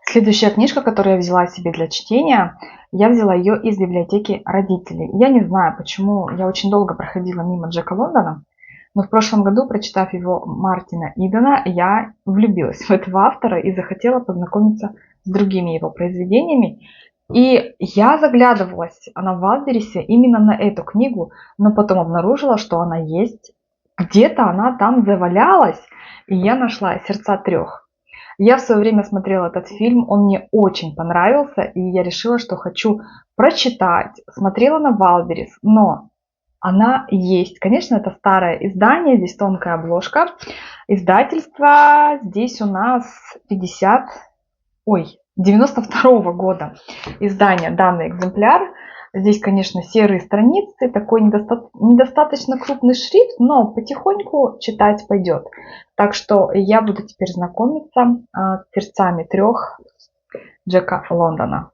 Следующая книжка, которую я взяла себе для чтения, я взяла ее из библиотеки родителей. Я не знаю, почему я очень долго проходила мимо Джека Лондона, но в прошлом году, прочитав его Мартина Идена, я влюбилась в этого автора и захотела познакомиться с другими его произведениями. И я заглядывалась на Валбересе именно на эту книгу, но потом обнаружила, что она есть. Где-то она там завалялась, и я нашла «Сердца трех». Я в свое время смотрела этот фильм, он мне очень понравился, и я решила, что хочу прочитать. Смотрела на Валберес, но она есть. Конечно, это старое издание, здесь тонкая обложка. Издательство здесь у нас 92 года издания данный экземпляр. Здесь, конечно, серые страницы, такой недостаточно крупный шрифт, но потихоньку читать пойдет. Так что я буду теперь знакомиться с «Сердцами трех» Джека Лондона.